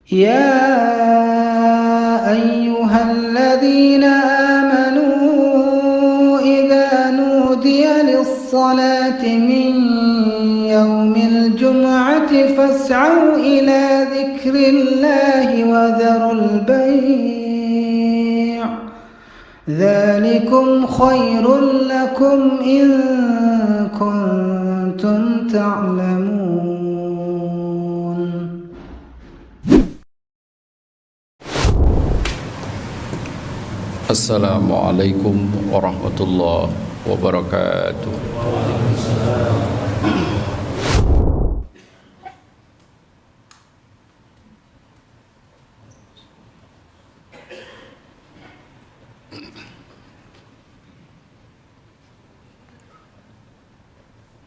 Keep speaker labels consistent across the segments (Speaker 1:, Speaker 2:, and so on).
Speaker 1: يا أيها الذين آمنوا إذا نودي للصلاة من يوم الجمعة فاسعوا إلى ذكر الله وذروا البيع ذلكم خير لكم إن كنتم تعلمون.
Speaker 2: Assalamualaikum warahmatullahi wabarakatuh.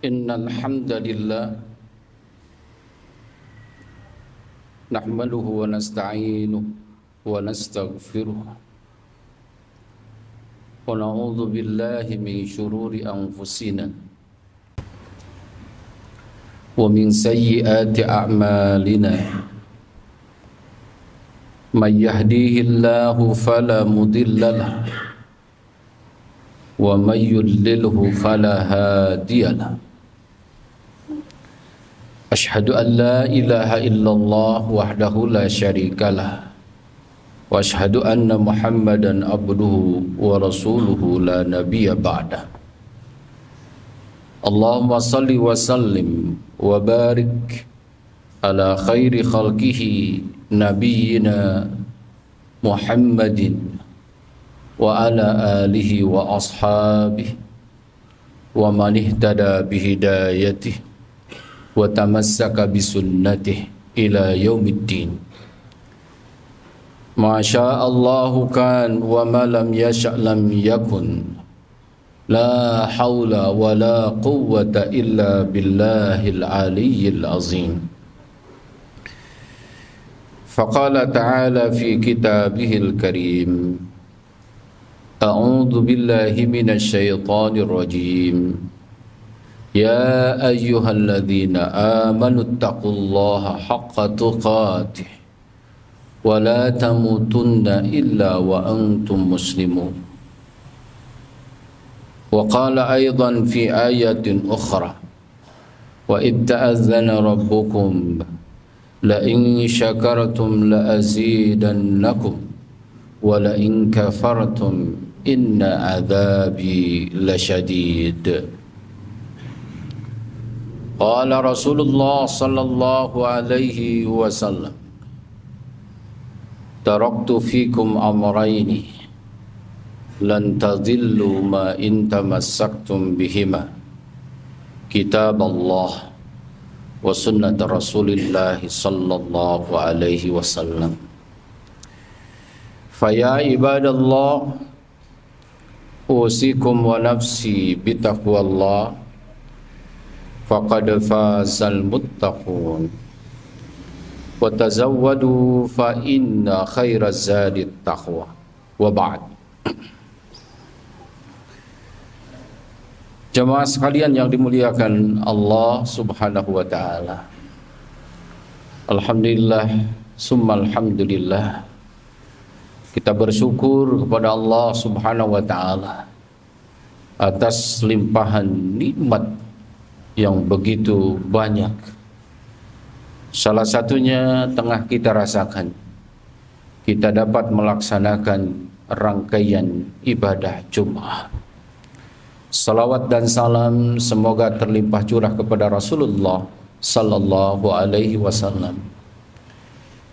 Speaker 2: Innal hamdalillah nahmaduhu wa nasta'inuhu wa nastaghfiruh. ونعوذ بالله من شرور أنفسنا ومن سيئات أعمالنا من يهديه الله فلا مضل له ومن يضلله فلا هادي له أشهد أن لا إله إلا الله وحده لا شريك له وأشهد أن محمدًا عبده ورسوله لا نبي بعده. اللهم صل وسلم وبارك على خير خلقه نبينا محمد وعلى آله وأصحابه ومن اهتدى بهدايته وتمسك بسنته إلى يوم الدين. Ma syaa Allahu kan wa ma lam yasha' lam yakun. La haula wa la quwwata illa billahil aliyyil azim. Faqala ta'ala fi kitabihil karim. A'udzu billahi minasy syaithanir rajim. Ya ayyuhalladzina amanu taqullaha haqqa tuqatih ولا تموتن إلا وأنتم مسلمون. وقال أيضا في آية أخرى وإذ تأذن ربكم لئن شكرتم لأزيدنكم ولئن كفرتم إن عذابي لشديد. قال رسول الله صلى الله عليه وسلم Taraktu fikum amrayni lan tadillu ma in tamassaktum bihima kitab Allah wa sunnat Rasulillah sallallahu alaihi wasallam. Faya ibadallah usikum wa nafsi bitaqwallah faqad fazal muttaqun. Wa tazawwadu fa inna khairaz zadi taqwa. Wa ba'd. Jemaah sekalian yang dimuliakan Allah Subhanahu wa taala. Alhamdulillah summa alhamdulillah. Kita bersyukur kepada Allah Subhanahu wa taala atas limpahan nikmat yang begitu banyak. Salah satunya tengah kita rasakan, kita dapat melaksanakan rangkaian ibadah Jum'ah. Salawat dan salam semoga terlimpah curah kepada Rasulullah sallallahu alaihi wasallam,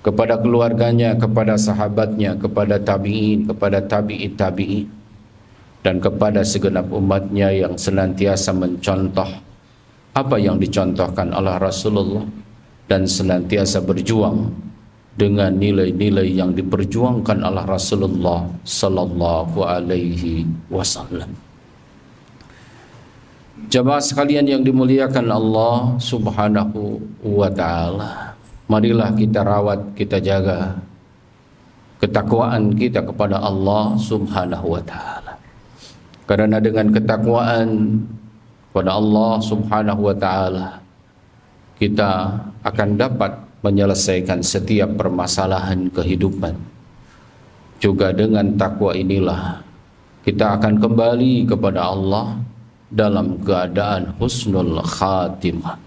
Speaker 2: kepada keluarganya, kepada sahabatnya, kepada tabi'in, kepada tabi'it tabi'in, dan kepada segenap umatnya yang senantiasa mencontoh apa yang dicontohkan oleh Rasulullah dan senantiasa berjuang dengan nilai-nilai yang diperjuangkan oleh Rasulullah sallallahu alaihi wasallam. Jemaah sekalian yang dimuliakan Allah Subhanahu wa taala, marilah kita rawat, kita jaga ketakwaan kita kepada Allah Subhanahu wa taala. Karena dengan ketakwaan kepada Allah Subhanahu wa taala kita akan dapat menyelesaikan setiap permasalahan kehidupan. Juga dengan takwa inilah kita akan kembali kepada Allah dalam keadaan husnul khatimah.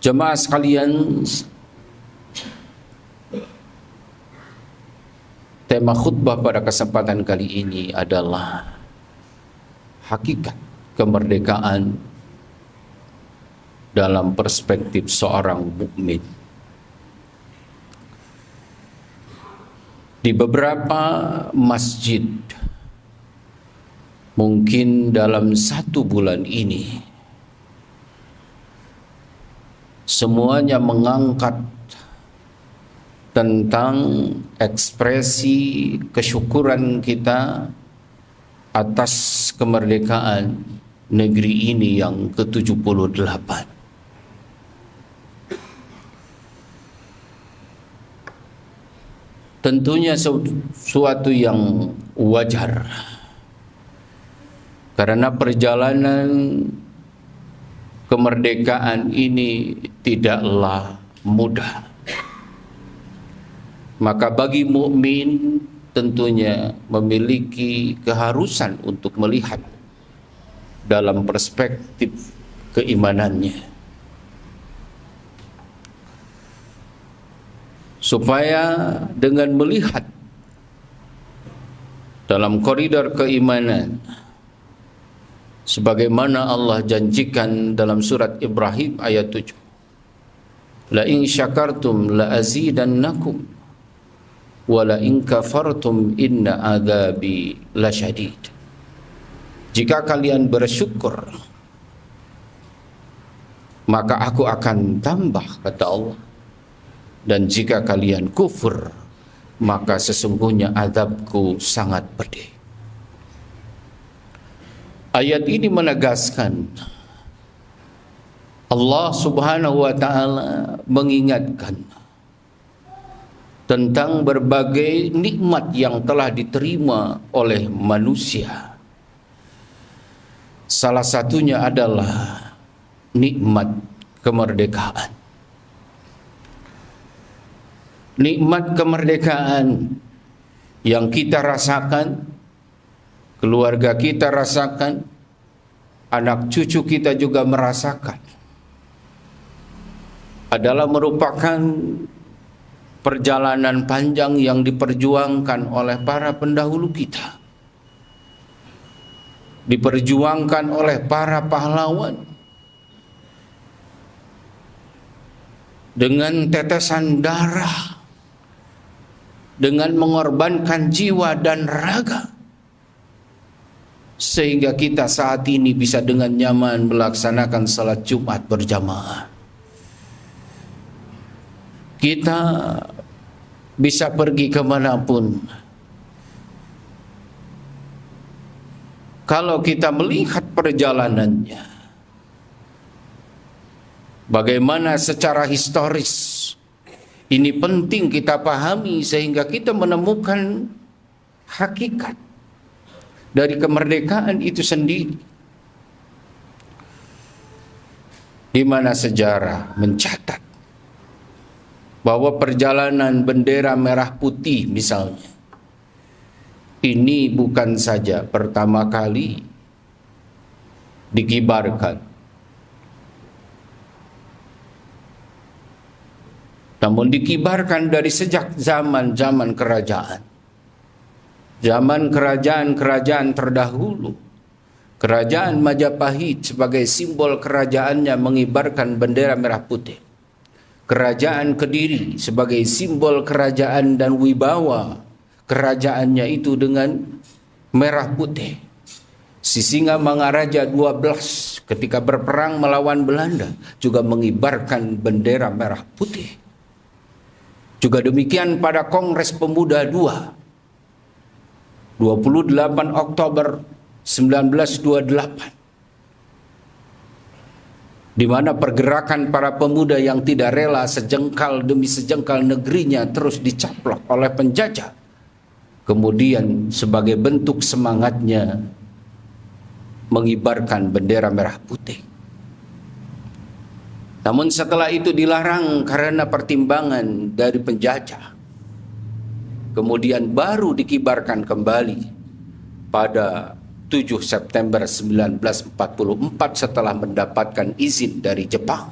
Speaker 2: Jemaah sekalian, tema khutbah pada kesempatan kali ini adalah hakikat kemerdekaan dalam perspektif seorang mukmin. Di beberapa masjid, mungkin dalam 1 bulan ini, semuanya mengangkat tentang ekspresi kesyukuran kita atas kemerdekaan negeri ini yang ke-78. Tentunya suatu yang wajar, karena perjalanan kemerdekaan ini tidaklah mudah. Maka bagi mukmin tentunya memiliki keharusan untuk melihat dalam perspektif keimanannya, supaya dengan melihat dalam koridor keimanan sebagaimana Allah janjikan dalam surat Ibrahim ayat 7, la in syakartum la azidannakum wa la in kafartum inna adzabi lasyadid. Jika kalian bersyukur, maka aku akan tambah, kata Allah. Dan jika kalian kufur, maka sesungguhnya azabku sangat pedih. Ayat ini menegaskan Allah Subhanahu wa taala mengingatkan tentang berbagai nikmat yang telah diterima oleh manusia. Salah satunya adalah nikmat kemerdekaan. Nikmat kemerdekaan yang kita rasakan, keluarga kita rasakan, anak cucu kita juga merasakan, adalah merupakan perjalanan panjang yang diperjuangkan oleh para pendahulu kita, diperjuangkan oleh para pahlawan dengan tetesan darah, dengan mengorbankan jiwa dan raga, sehingga kita saat ini bisa dengan nyaman melaksanakan salat Jumat berjamaah. Kita bisa pergi kemanapun. Kalau kita melihat perjalanannya, bagaimana secara historis ini penting kita pahami sehingga kita menemukan hakikat dari kemerdekaan itu sendiri, di mana sejarah mencatat bahwa perjalanan bendera merah putih misalnya ini bukan saja pertama kali dikibarkan, namun dikibarkan dari sejak zaman-zaman kerajaan. Zaman kerajaan-kerajaan terdahulu. Kerajaan Majapahit sebagai simbol kerajaannya mengibarkan bendera merah putih. Kerajaan Kediri sebagai simbol kerajaan dan wibawa kerajaannya itu dengan merah putih. Sisingamangaraja 12 ketika berperang melawan Belanda juga mengibarkan bendera merah putih. Juga demikian pada Kongres Pemuda II 28 Oktober 1928, di mana pergerakan para pemuda yang tidak rela sejengkal demi sejengkal negerinya terus dicaplok oleh penjajah, kemudian sebagai bentuk semangatnya mengibarkan bendera merah putih. Namun setelah itu dilarang karena pertimbangan dari penjajah. Kemudian baru dikibarkan kembali pada 7 September 1944 setelah mendapatkan izin dari Jepang.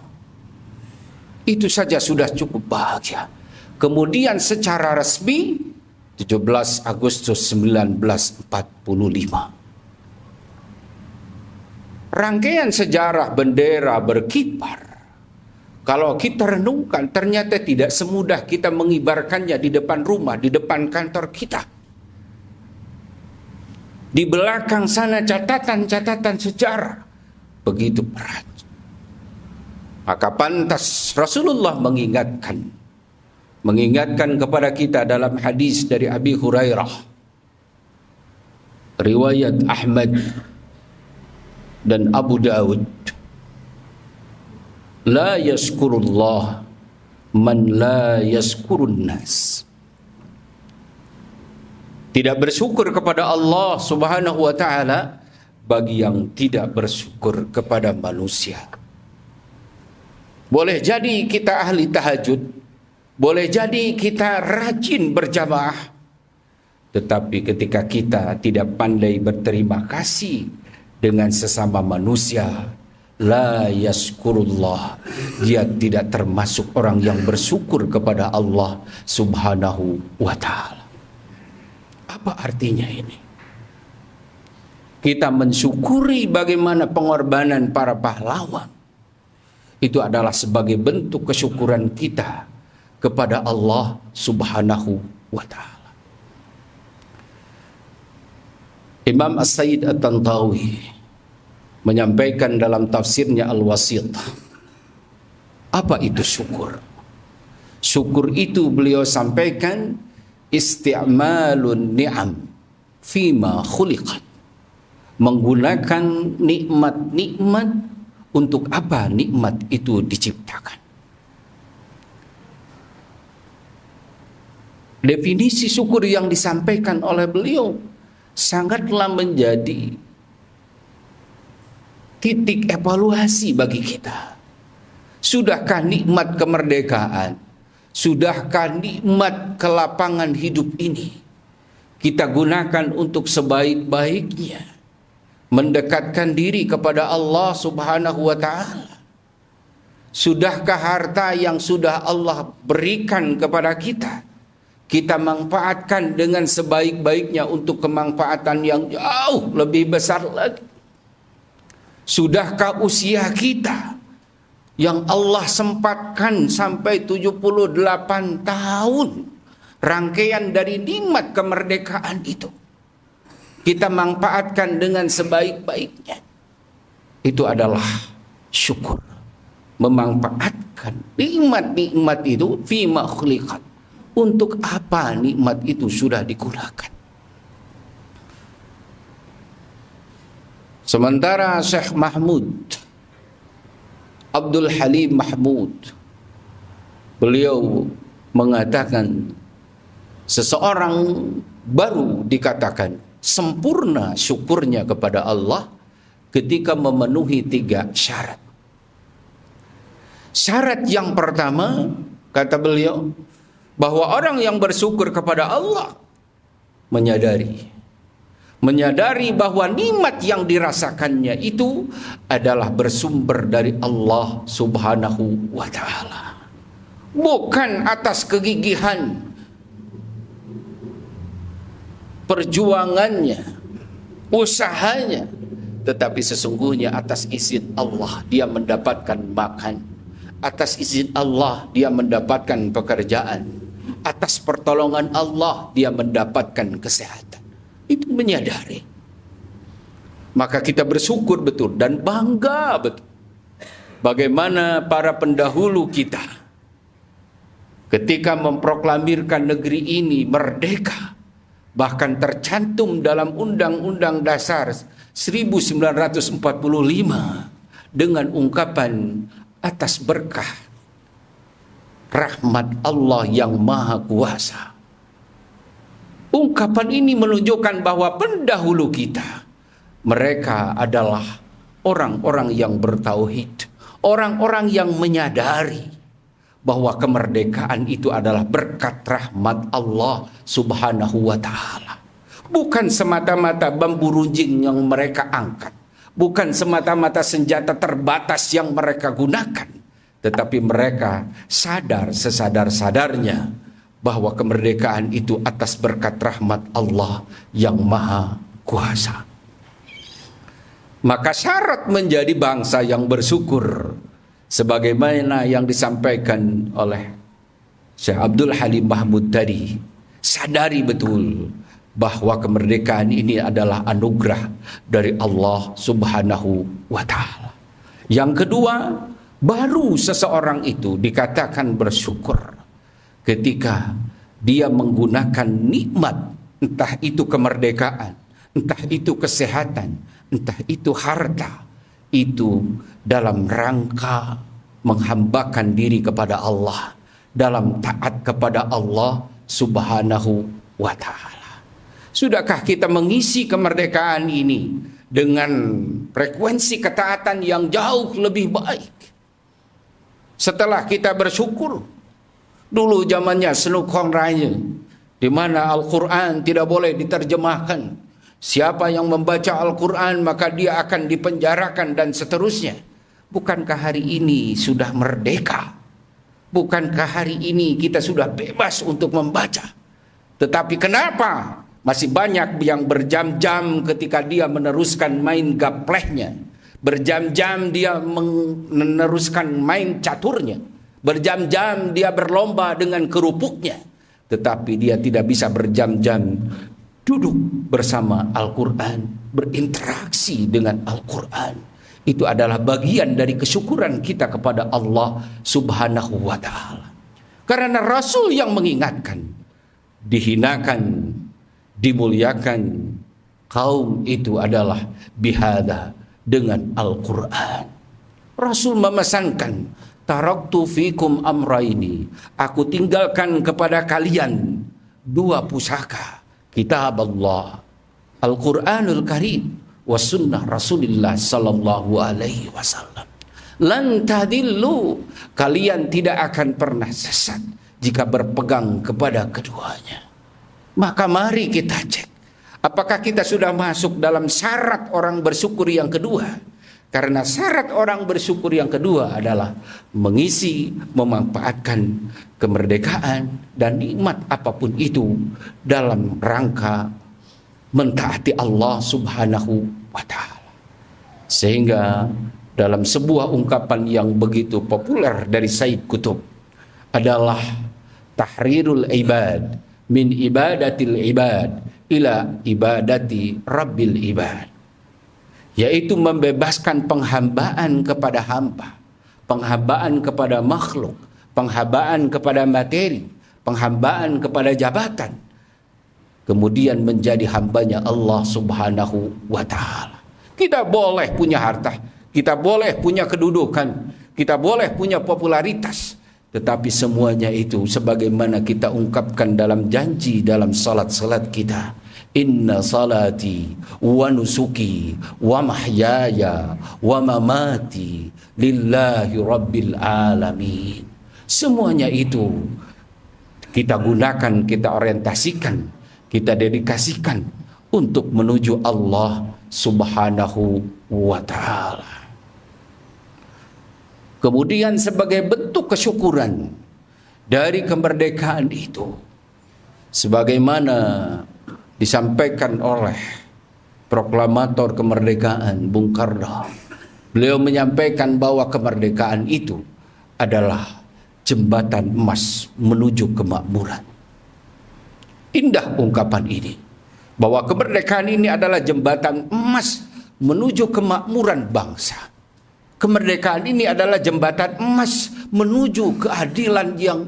Speaker 2: Itu saja sudah cukup bahagia. Kemudian secara resmi 17 Agustus 1945. Rangkaian sejarah bendera berkibar. Kalau kita renungkan, ternyata tidak semudah kita mengibarkannya di depan rumah, di depan kantor kita. Di belakang sana catatan-catatan sejarah begitu berat. Maka pantas Rasulullah mengingatkan kepada kita dalam hadis dari Abi Hurairah, riwayat Ahmad dan Abu Dawud, la yaskurullah man la yaskurun nas. Tidak bersyukur kepada Allah Subhanahu wa taala bagi yang tidak bersyukur kepada manusia. Boleh jadi kita ahli tahajud, boleh jadi kita rajin berjamaah, tetapi ketika kita tidak pandai berterima kasih dengan sesama manusia, la yaskurullah, dia tidak termasuk orang yang bersyukur kepada Allah Subhanahu wa ta'ala. Apa artinya ini? Kita mensyukuri bagaimana pengorbanan para pahlawan. Itu adalah sebagai bentuk kesyukuran kita kepada Allah Subhanahu wa ta'ala. Imam As-Sayyid At-Tantawi menyampaikan dalam tafsirnya Al-Wasit, apa itu syukur? Syukur itu beliau sampaikan isti'malun ni'am fima khuliqat, menggunakan nikmat-nikmat untuk apa nikmat itu diciptakan. Definisi syukur yang disampaikan oleh beliau sangatlah menjadi titik evaluasi bagi kita. Sudahkah nikmat kemerdekaan, sudahkah nikmat kelapangan hidup ini kita gunakan untuk sebaik-baiknya, mendekatkan diri kepada Allah Subhanahu wa ta'ala? Sudahkah harta yang sudah Allah berikan kepada kita manfaatkan dengan sebaik-baiknya untuk kemanfaatan yang jauh lebih besar lagi? Sudahkah usia kita yang Allah sempatkan sampai 78 tahun, rangkaian dari nikmat kemerdekaan itu, kita manfaatkan dengan sebaik-baiknya? Itu adalah syukur. Memanfaatkan nikmat-nikmat itu fima khuliqat. Untuk apa nikmat itu sudah digunakan? Sementara Syekh Mahmud Abdul Halim Mahmud, beliau mengatakan seseorang baru dikatakan sempurna syukurnya kepada Allah ketika memenuhi 3 syarat. Syarat yang pertama, kata beliau, bahwa orang yang bersyukur kepada Allah menyadari bahwa nikmat yang dirasakannya itu adalah bersumber dari Allah Subhanahu wa ta'ala, bukan atas kegigihan perjuangannya, usahanya, tetapi sesungguhnya atas izin Allah dia mendapatkan makan, atas izin Allah dia mendapatkan pekerjaan, atas pertolongan Allah dia mendapatkan kesehatan. Itu menyadari. Maka kita bersyukur betul dan bangga betul bagaimana para pendahulu kita ketika memproklamirkan negeri ini merdeka, bahkan tercantum dalam Undang-Undang Dasar 1945 dengan ungkapan atas berkah rahmat Allah yang Maha Kuasa. Ungkapan ini menunjukkan bahwa pendahulu kita, mereka adalah orang-orang yang bertauhid, Orang-orang yang menyadari bahwa kemerdekaan itu adalah berkat rahmat Allah Subhanahu wa ta'ala. Bukan semata-mata bambu runcing yang mereka angkat, bukan semata-mata senjata terbatas yang mereka gunakan, tetapi mereka sadar sesadar-sadarnya bahwa kemerdekaan itu atas berkat rahmat Allah yang Maha Kuasa. Maka syarat menjadi bangsa yang bersyukur, sebagaimana yang disampaikan oleh Syekh Abdul Halim Mahmud tadi, sadari betul bahwa kemerdekaan ini adalah anugerah dari Allah Subhanahu wa ta'ala. Yang kedua, baru seseorang itu dikatakan bersyukur ketika dia menggunakan nikmat, entah itu kemerdekaan, entah itu kesehatan, entah itu harta, itu dalam rangka menghambakan diri kepada Allah, dalam taat kepada Allah Subhanahu wa ta'ala. Sudahkah kita mengisi kemerdekaan ini dengan frekuensi ketaatan yang jauh lebih baik? Setelah kita bersyukur, dulu zamannya senukong raya, di mana Al-Quran tidak boleh diterjemahkan. Siapa yang membaca Al-Quran maka dia akan dipenjarakan dan seterusnya. Bukankah hari ini sudah merdeka? Bukankah hari ini kita sudah bebas untuk membaca? Tetapi kenapa masih banyak yang berjam-jam ketika dia meneruskan main gaplehnya, berjam-jam dia meneruskan main caturnya, berjam-jam dia berlomba dengan kerupuknya, tetapi dia tidak bisa berjam-jam duduk bersama Al-Quran, berinteraksi dengan Al-Quran. Itu adalah bagian dari kesyukuran kita kepada Allah Subhanahu wa ta'ala. Karena Rasul yang mengingatkan, dihinakan, dimuliakan kaum itu adalah bihada, dengan Al-Quran. Rasul memesankan, taraktu fikum amraini, aku tinggalkan kepada kalian dua pusaka, kitab Allah, Al-Quranul Karim, wa sunnah Rasulullah sallallahu alaihi wasallam. Lan tadillu, kalian tidak akan pernah sesat jika berpegang kepada keduanya. Maka mari kita cek, apakah kita sudah masuk dalam syarat orang bersyukur yang kedua? Karena syarat orang bersyukur yang kedua adalah mengisi, memanfaatkan kemerdekaan dan nikmat apapun itu dalam rangka mentaati Allah Subhanahu wa ta'ala. Sehingga dalam sebuah ungkapan yang begitu populer dari Said Qutb adalah tahrirul ibad min ibadatil ibad ila ibadati rabbil ibad, yaitu membebaskan penghambaan kepada hamba, penghambaan kepada makhluk, penghambaan kepada materi, penghambaan kepada jabatan, kemudian menjadi hambanya Allah Subhanahu wa ta'ala. Kita boleh punya harta, kita boleh punya kedudukan, kita boleh punya popularitas, tetapi semuanya itu sebagaimana kita ungkapkan dalam janji dalam salat-salat kita, inna salati wa nusuki wa mahyaya wa mamati lillahi rabbil alamin. Semuanya itu kita gunakan, kita orientasikan, kita dedikasikan untuk menuju Allah Subhanahu wa ta'ala. Kemudian sebagai bentuk kesyukuran dari kemerdekaan itu, sebagaimana disampaikan oleh proklamator kemerdekaan Bung Karno, beliau menyampaikan bahwa kemerdekaan itu adalah jembatan emas menuju kemakmuran. Indah ungkapan ini, bahwa kemerdekaan ini adalah jembatan emas menuju kemakmuran bangsa. Kemerdekaan ini adalah jembatan emas menuju keadilan yang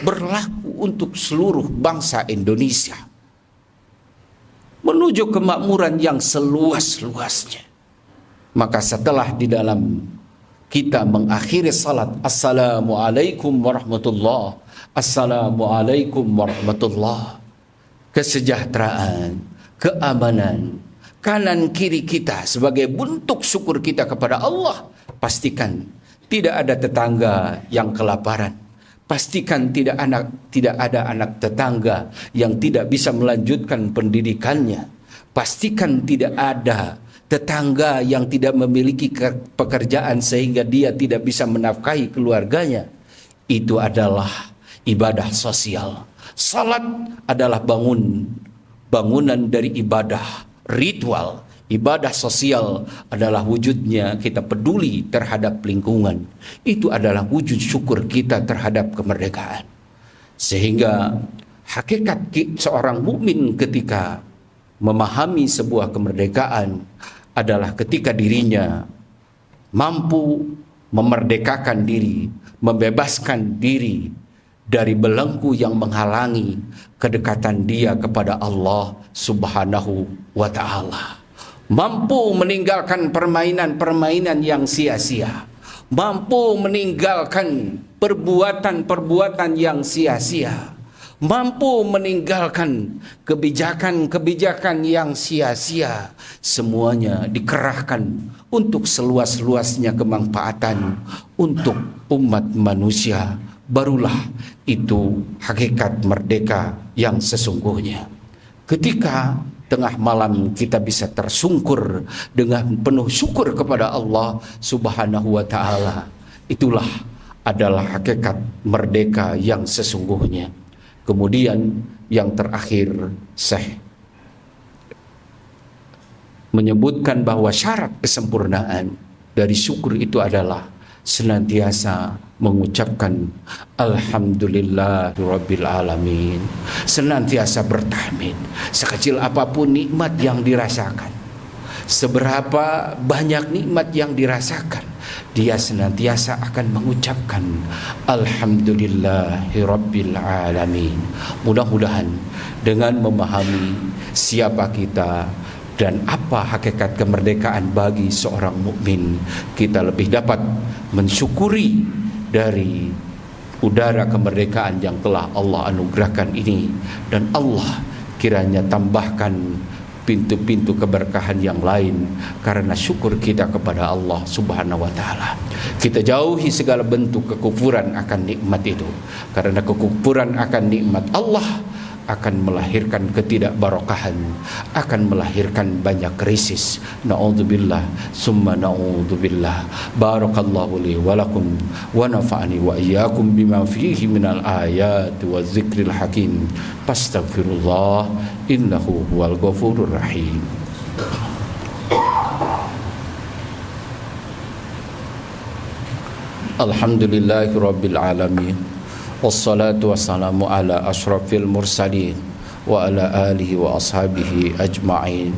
Speaker 2: berlaku untuk seluruh bangsa Indonesia, menuju kemakmuran yang seluas-luasnya. Maka setelah di dalam kita mengakhiri salat, assalamualaikum warahmatullah, assalamualaikum warahmatullah, kesejahteraan, keamanan, kanan kiri kita sebagai bentuk syukur kita kepada Allah, pastikan tidak ada tetangga yang kelaparan. Pastikan tidak ada anak tetangga yang tidak bisa melanjutkan pendidikannya. Pastikan tidak ada tetangga yang tidak memiliki pekerjaan sehingga dia tidak bisa menafkahi keluarganya. Itu adalah ibadah sosial. Salat adalah bangunan dari ibadah ritual. Ibadah sosial adalah wujudnya kita peduli terhadap lingkungan. Itu adalah wujud syukur kita terhadap kemerdekaan. Sehingga hakikat seorang mukmin ketika memahami sebuah kemerdekaan adalah ketika dirinya mampu memerdekakan diri, membebaskan diri dari belenggu yang menghalangi kedekatan dia kepada Allah Subhanahu wa ta'ala. Mampu meninggalkan permainan-permainan yang sia-sia, mampu meninggalkan perbuatan-perbuatan yang sia-sia, mampu meninggalkan kebijakan-kebijakan yang sia-sia. Semuanya dikerahkan untuk seluas-luasnya kemanfaatan untuk umat manusia. Barulah itu hakikat merdeka yang sesungguhnya. Ketika tengah malam kita bisa tersungkur dengan penuh syukur kepada Allah Subhanahu wa ta'ala, itulah adalah hakikat merdeka yang sesungguhnya. Kemudian yang terakhir, Syekh menyebutkan bahwa syarat kesempurnaan dari syukur itu adalah senantiasa mengucapkan Alhamdulillahirabbil alamin, senantiasa bertahmid. Sekecil apapun nikmat yang dirasakan, seberapa banyak nikmat yang dirasakan, dia senantiasa akan mengucapkan Alhamdulillahirabbil alamin. Mudah-mudahan dengan memahami siapa kita dan apa hakikat kemerdekaan bagi seorang mukmin, kita lebih dapat mensyukuri dari udara kemerdekaan yang telah Allah anugerahkan ini, dan Allah kiranya tambahkan pintu-pintu keberkahan yang lain karena syukur kita kepada Allah Subhanahu wa ta'ala. Kita jauhi segala bentuk kekufuran akan nikmat itu, karena kekufuran akan nikmat Allah akan melahirkan ketidakbarokahan, akan melahirkan banyak krisis. Na'udzubillah summa na'udzubillah. Barakallahu li wa lakum wa nafa'ani wa iyyakum bima fihi minal ayati wa zikril hakim. Fastaghfirullah innahu huwal ghafurur rahim. Alhamdulillahi rabbil alamin. Wassalatu wassalamu ala ashrafil mursalin wa ala alihi wa ashabihi ajma'in,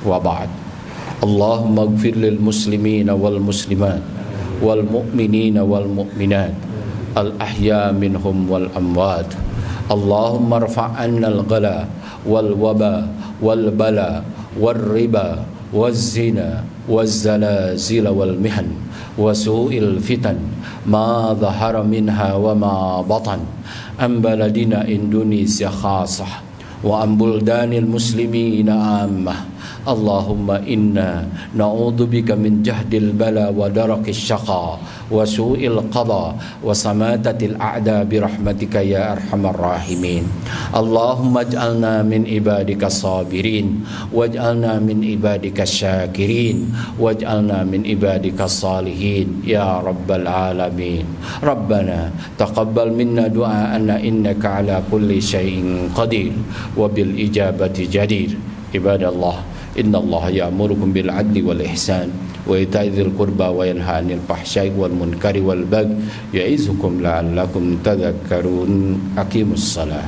Speaker 2: wa ba'd. Allahumma ighfir lil muslimina wal muslimat wal mu'minina wal mu'minat al ahya minhum wal amwat. Allahumma rfa' 'anna al ghala wal waba wal bala wal riba waz zina waz zalazil wal mihan wa su'il fitan ma dhahara minha wa ma batan an baladina Indonesia khasah wa an buldanil muslimina ammah. Allahumma inna na'udzubika min jahdil bala wa darakis syaqa wa su'il qada wa samatatil a'da birahmatika ya arhamar rahimin. Allahumma ij'alna min ibadika sabirin waj'alna min ibadika syakirin waj'alna min ibadika salihin ya rabbal alamin. Rabbana taqabbal minna du'aana innaka ala kulli syai'in qadir wa bil ijabati jadir. Ibadallah, innallaha ya'murukum bil 'adli wal ihsan wa ita'i dzil qurba wa yanha 'anil fahsya'i wal munkari wal bagyi ya'izukum la'allakum tadhakkarun. Aqimus shalah.